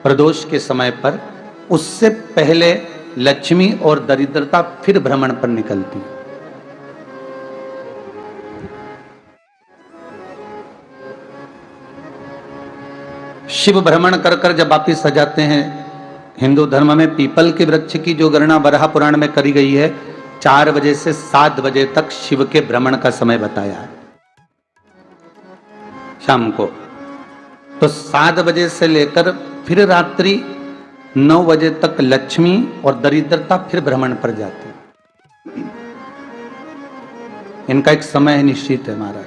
प्रदोष के समय पर, उससे पहले लक्ष्मी और दरिद्रता फिर भ्रमण पर निकलती। शिव भ्रमण कर कर जब वापिस आ जाते हैं, हिंदू धर्म में पीपल के वृक्ष की जो गणना वराह पुराण में करी गई है, 4 बजे से 7 बजे तक शिव के भ्रमण का समय बताया है शाम को। तो 7 बजे से लेकर फिर रात्रि 9 बजे तक लक्ष्मी और दरिद्रता फिर भ्रमण पर जाती। इनका एक समय निश्चित है महाराज।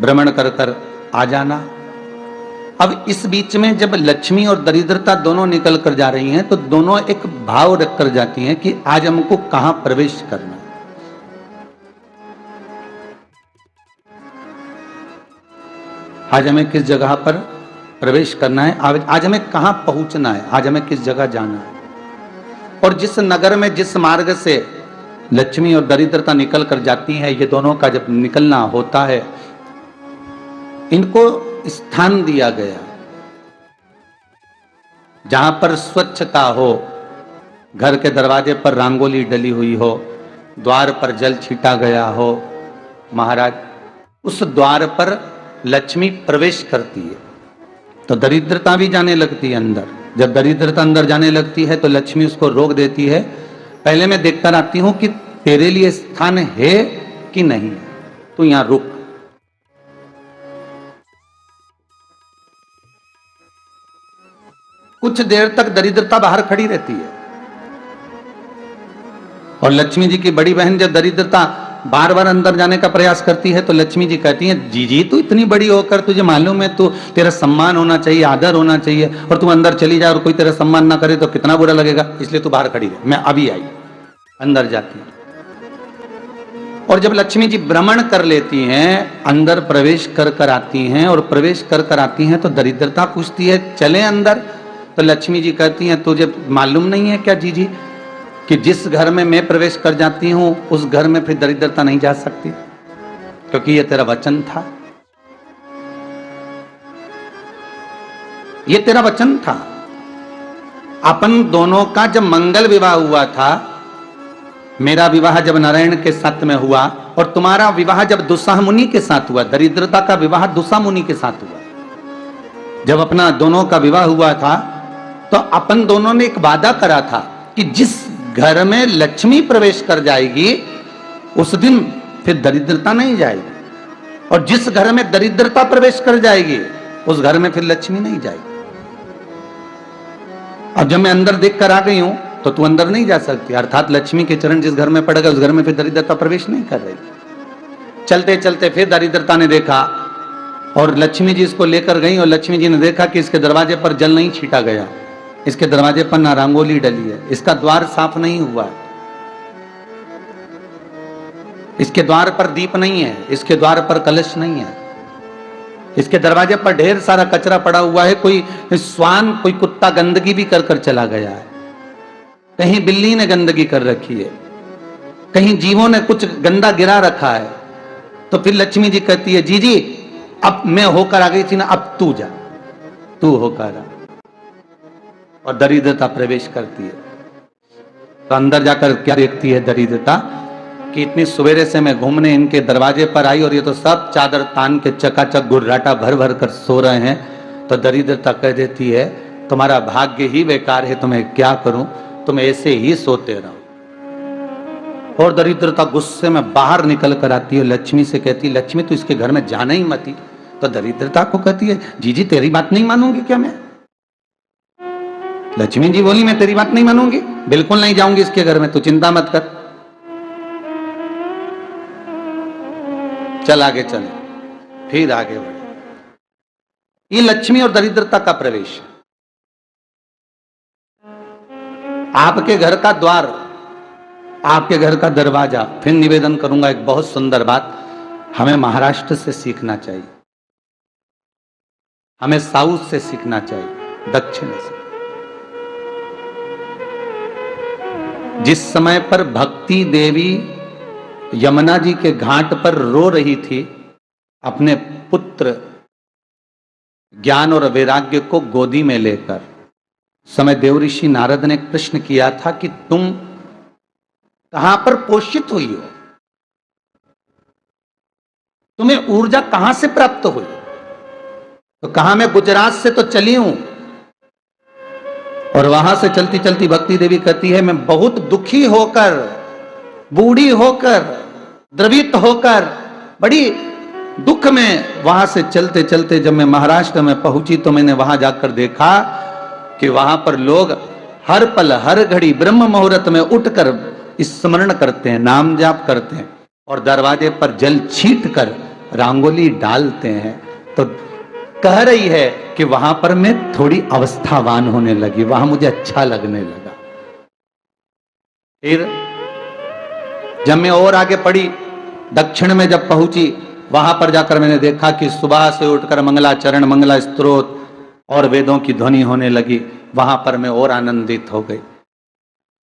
भ्रमण कर कर आ जाना। अब इस बीच में जब लक्ष्मी और दरिद्रता दोनों निकल कर जा रही हैं, तो दोनों एक भाव रख कर जाती हैं कि आज हमको कहां प्रवेश करना है। आज हमें किस जगह पर प्रवेश करना है, आज हमें कहां पहुंचना है, आज हमें किस जगह जाना है। और जिस नगर में जिस मार्ग से लक्ष्मी और दरिद्रता निकल कर जाती हैं, ये दोनों का जब निकलना होता है, इनको स्थान दिया गया जहां पर स्वच्छता हो, घर के दरवाजे पर रंगोली डली हुई हो, द्वार पर जल छीटा गया हो। महाराज, उस द्वार पर लक्ष्मी प्रवेश करती है तो दरिद्रता भी जाने लगती है अंदर। जब दरिद्रता अंदर जाने लगती है तो लक्ष्मी उसको रोक देती है। पहले मैं देखकर आती हूं कि तेरे लिए स्थान है कि नहीं, तू यहां रुक। कुछ देर तक दरिद्रता बाहर खड़ी रहती है और लक्ष्मी जी की बड़ी बहन जब दरिद्रता बार बार अंदर जाने का प्रयास करती है तो लक्ष्मी जी कहती हैं, जी तू इतनी बड़ी होकर तुझे मालूम है, तू तेरा सम्मान होना चाहिए, आदर होना चाहिए, और तू अंदर चली जा और कोई तेरा सम्मान ना करे तो कितना बुरा लगेगा, इसलिए तू बाहर खड़ी रहे। मैं अभी आई। अंदर जाती है और जब लक्ष्मी जी भ्रमण कर लेती हैं, अंदर प्रवेश कर कर आती हैं, और प्रवेश कर कर आती हैं तो दरिद्रता पूछती है चले अंदर। तो लक्ष्मी जी कहती हैं, तुझे मालूम नहीं है क्या जीजी कि जिस घर में मैं प्रवेश कर जाती हूं उस घर में फिर दरिद्रता नहीं जा सकती, क्योंकि यह तेरा वचन था, यह तेरा वचन था। अपन दोनों का जब मंगल विवाह हुआ था, मेरा विवाह जब नारायण के साथ में हुआ और तुम्हारा विवाह जब दुस्साह मुनि के साथ हुआ, दरिद्रता का विवाह दुस्साह मुनि के साथ हुआ। जब अपना दोनों का विवाह हुआ था तो अपन दोनों ने एक वादा करा था कि जिस घर में लक्ष्मी प्रवेश कर जाएगी उस दिन फिर दरिद्रता नहीं जाएगी, और जिस घर में दरिद्रता प्रवेश कर जाएगी उस घर में फिर लक्ष्मी नहीं जाएगी। अब जब मैं अंदर देख कर आ गई हूं तो तू अंदर नहीं जा सकती, अर्थात लक्ष्मी के चरण जिस घर में पड़ गए उस घर में फिर दरिद्रता प्रवेश नहीं कर रही। चलते चलते फिर दरिद्रता ने देखा और लक्ष्मी जी इसको लेकर गई, और लक्ष्मी जी ने देखा कि इसके दरवाजे पर जल नहीं छीटा गया, इसके दरवाजे पर ना रंगोली डली है, इसका द्वार साफ नहीं हुआ है, इसके द्वार पर दीप नहीं है, इसके द्वार पर कलश नहीं है, इसके दरवाजे पर ढेर सारा कचरा पड़ा हुआ है, कोई स्वान कोई कुत्ता गंदगी भी कर कर चला गया है, कहीं बिल्ली ने गंदगी कर रखी है, कहीं जीवों ने कुछ गंदा गिरा रखा है। तो फिर लक्ष्मी जी कहती है, जी अब मैं होकर आ गई थी ना, अब तू जा, तू होकर आ। और दरिद्रता प्रवेश करती है। तो अंदर जाकर क्या देखती है दरिद्रता कि इतनी सवेरे से मैं घूमने इनके दरवाजे पर आई और ये तो सब चादर तान के चकाचक गुर्राटा भर भर कर सो रहे हैं। तो दरिद्रता कह देती है, तुम्हारा भाग्य ही बेकार है, तुम्हें क्या करूं, तुम ऐसे ही सोते रहो। और दरिद्रता गुस्से में बाहर निकल कर आती है, लक्ष्मी से कहती है, लक्ष्मी तू इसके घर में जाना ही मत। तो दरिद्रता को कहती है, जी तेरी बात नहीं मानूंगी क्या मैं? लक्ष्मी जी बोली, मैं तेरी बात नहीं मानूंगी, बिल्कुल नहीं जाऊंगी इसके घर में, तू चिंता मत कर, चल आगे चले। फिर आगे बढ़े। ये लक्ष्मी और दरिद्रता का प्रवेश। आपके घर का द्वार, आपके घर का दरवाजा। फिर निवेदन करूंगा एक बहुत सुंदर बात, हमें महाराष्ट्र से सीखना चाहिए, हमें साउथ से सीखना चाहिए, दक्षिण से। जिस समय पर भक्ति देवी यमुना जी के घाट पर रो रही थी अपने पुत्र ज्ञान और वैराग्य को गोदी में लेकर समय देवऋषि नारद ने प्रश्न किया था कि तुम कहां पर पोषित हुई हो, तुम्हें ऊर्जा कहां से प्राप्त हुई? तो कहा मैं गुजरात से तो चली हूं, और वहां से चलती चलती भक्ति देवी कहती है मैं बहुत दुखी होकर, बूढ़ी होकर, द्रवित होकर, बड़ी दुख में वहां से चलते चलते जब मैं महाराष्ट्र में पहुंची तो मैंने वहां जाकर देखा कि वहां पर लोग हर पल हर घड़ी ब्रह्म मुहूर्त में उठकर स्मरण करते हैं, नाम जाप करते हैं और दरवाजे पर जल छीट कर रंगोली डालते हैं। तो कह रही है कि वहां पर मैं थोड़ी अवस्थावान होने लगी, वहां मुझे अच्छा लगने लगा। फिर जब मैं और आगे पढ़ी, दक्षिण में जब पहुंची, वहां पर जाकर मैंने देखा कि सुबह से उठकर मंगलाचरण, मंगला स्तोत्र और वेदों की ध्वनि होने लगी। वहां पर मैं और आनंदित हो गई।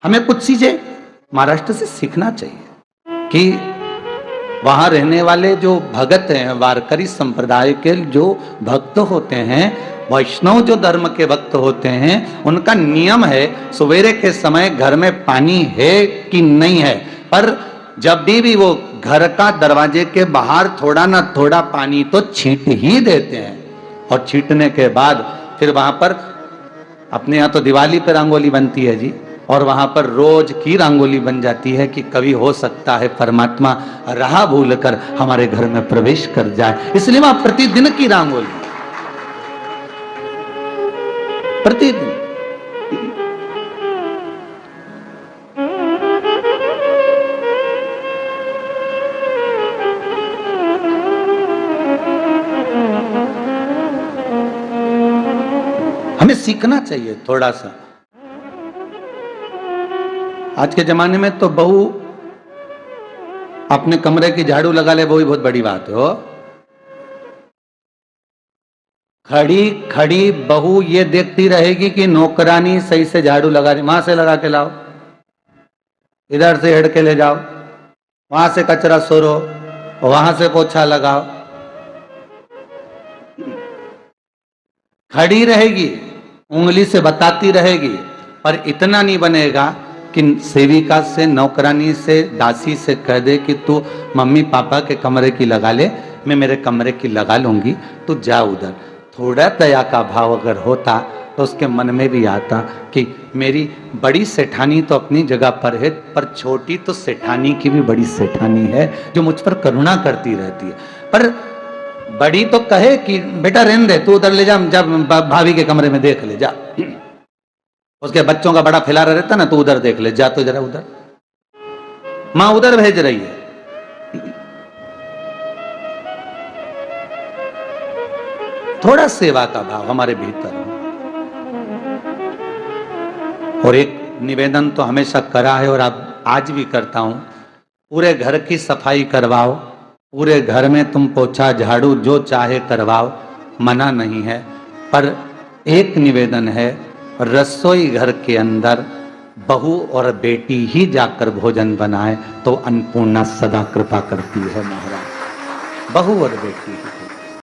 हमें कुछ चीजें महाराष्ट्र से सीखना चाहिए कि वहां रहने वाले जो भगत हैं, वारकरी संप्रदाय के जो भक्त होते हैं, वैष्णव जो धर्म के भक्त होते हैं, उनका नियम है सवेरे के समय घर में पानी है कि नहीं है, पर जब भी वो घर का दरवाजे के बाहर थोड़ा ना थोड़ा पानी तो छींट ही देते हैं। और छींटने के बाद फिर वहां पर, अपने यहाँ तो दिवाली पर रंगोली बनती है जी, और वहां पर रोज की रंगोली बन जाती है कि कभी हो सकता है परमात्मा राह भूल कर हमारे घर में प्रवेश कर जाए, इसलिए वहां प्रतिदिन की रंगोली, प्रतिदिन। हमें सीखना चाहिए थोड़ा सा। आज के जमाने में तो बहू अपने कमरे की झाड़ू लगा ले, वो ही बहुत बड़ी बात है। हो खड़ी खड़ी बहू ये देखती रहेगी कि नौकरानी सही से झाड़ू लगा रही, वहां से लगा के लाओ, इधर से हेड़ के ले जाओ, वहां से कचरा सोरो, वहां से पोछा लगाओ। खड़ी रहेगी, उंगली से बताती रहेगी, पर इतना नहीं बनेगा कि सेविका से, नौकरानी से, दासी से कह दे कि तू मम्मी पापा के कमरे की लगा ले, मैं मेरे कमरे की लगा लूंगी, तू जा उधर। थोड़ा दया का भाव अगर होता तो उसके मन में भी आता कि मेरी बड़ी सेठानी तो अपनी जगह पर है, पर छोटी तो सेठानी की भी बड़ी सेठानी है जो मुझ पर करुणा करती रहती है। पर बड़ी तो कहे कि बेटा रहने दे, तू उधर ले जा, जब भाभी के कमरे में देख ले जा, उसके बच्चों का बड़ा फैलारा रहता ना, तो उधर देख ले, जा तो जरा उधर, मां उधर भेज रही है। थोड़ा सेवा का भाव हमारे भीतर हो। और एक निवेदन तो हमेशा करा है और अब आज भी करता हूं, पूरे घर की सफाई करवाओ, पूरे घर में तुम पोछा झाड़ू जो चाहे करवाओ, मना नहीं है। पर एक निवेदन है, रसोई घर के अंदर बहू और बेटी ही जाकर भोजन बनाए तो अन्नपूर्णा सदा कृपा करती है महाराज, बहू और बेटी ही।